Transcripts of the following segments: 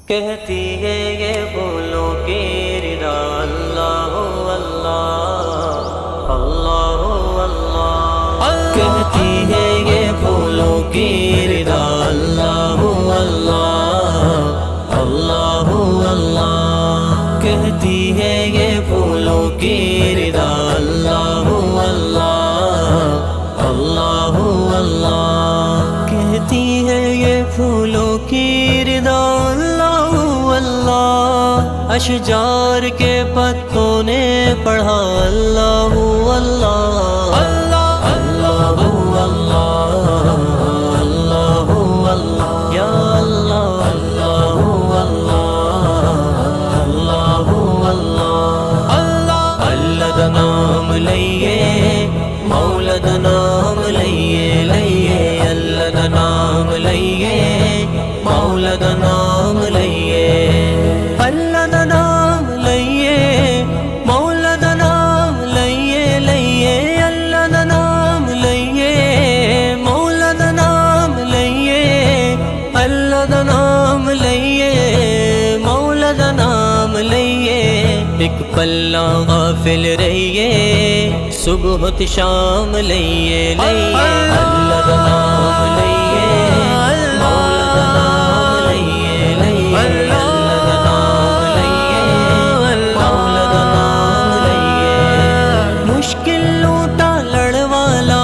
کہتی ہے یہ پھولوں کی ردا اللہ اللہ اللہ اللہ، کہتی ہے یہ پھولوں کی ردا اللہ اللہ اللہ اللہ، کہتی ہے یہ پھولوں کی ردا اللہ اللہ اللہ اللہ، کہتی ہے یہ پھولوں کی ردا اللہ، اشجار کے پتوں نے پڑھا اللہ اللہ اللہ اللہ اللہ اللہ اللہ، یا اللہ اللہ اللہ اللہ اللہ، اللہ دا نام لئیے مولا دا نام لئیے لئیے، اللہ دا نام لئیے مولا دا نام لئیے، اللہ دا نام لئیے مولا دا نام لئیے لئیے، اللہ دا نام لئیے مولا دا نام لئیے، اللہ دا نام لئیے مولا دا نام لئیے، ایک پلہ غافل رہیے صبح تو شام لئیے لئیے، اللہ دا نام لئیے مولا دا نام لئیے لئیے، اللہ دا نام لئیے مولا دا نام لئیے، مشکل لوٹا لڑ والا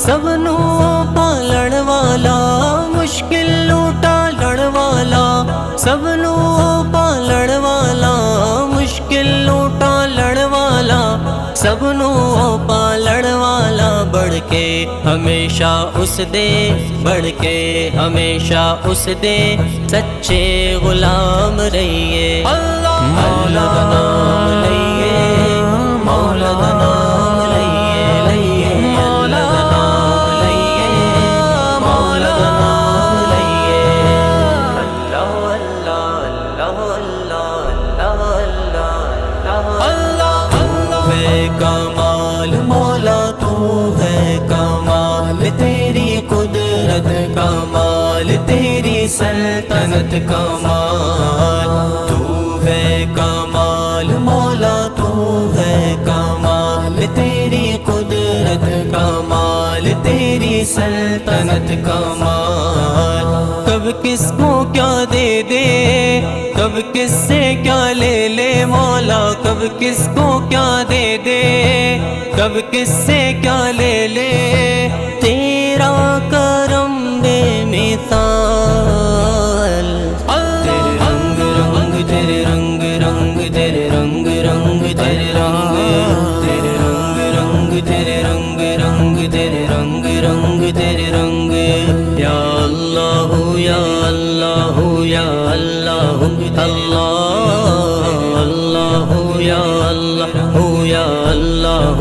سب نو پالڑ والا، مشکل لوٹا لڑ والا سب نو پالڑ والا، مشکل لوٹا لڑ والا سب نو پالڑ والا، بڑھ کے ہمیشہ اس دے بڑھ کے ہمیشہ اس دے سچے غلام رہیے، مولا دا نام لئیے مولا دا نام لئیے لئیے، مولا دا نام لئیے مولا دا نام لئیے، اللہ اللہ اللہ اللہ اللہ اللہ، ہے کمال مولا تو ہے کمال، تیری قدرت کمال تیری سلطنت کمال، تو ہے کمال مولا تو ہے کمال، تیری قدرت کمال تیری سلطنت کمال، کب کس کو کیا دے دے کب کس سے کیا لے لے مولا، کب کس کو کیا دے دے کب کس سے کیا لے لے، تیرا کرم بے مثال، تیرے رنگ رنگ تیرے رنگ رنگ تیرے رنگ رنگ تیرے رنگ تیرے رنگ رنگ تیرے رنگ رنگ تیرے رنگ رنگ تیرے رنگ، یا اللہ یا اللہ یا اللہ اللہ اللہ یا اللہ یا اللہ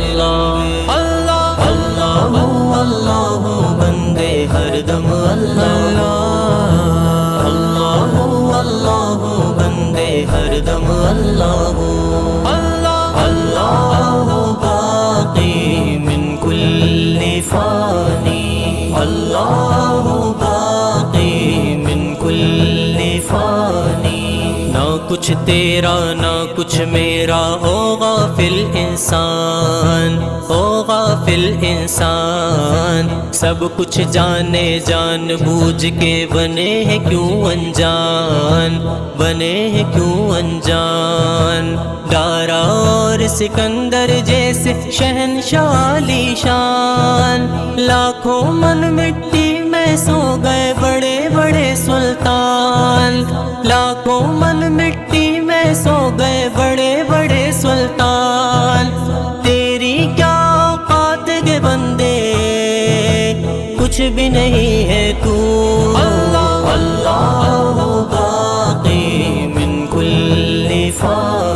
اللہ اللہ اللہ، بندے ہر دم اللہ اللہ اللہ، بندے ہر دم اللہ اللہ، باقی من کل فانی، اللہ باقی من کل فانی، نہ کچھ تیرا نہ کچھ میرا، او غافل انسان او غافل انسان، سب کچھ جانے جان بوجھ کے بنے ہیں کیوں انجان، بنے ہیں کیوں انجان، دارا اور سکندر جیسے شہنشاہ علی شان، لاکھوں من مٹی میں سو گئے بڑے بڑے سلطان، لاکھوں من مٹی میں سو گئے بڑے بڑے سلطان، تیری کیا اوقات کے بندے کچھ بھی نہیں ہے تو، اللہ اللہ باقی من کل فان،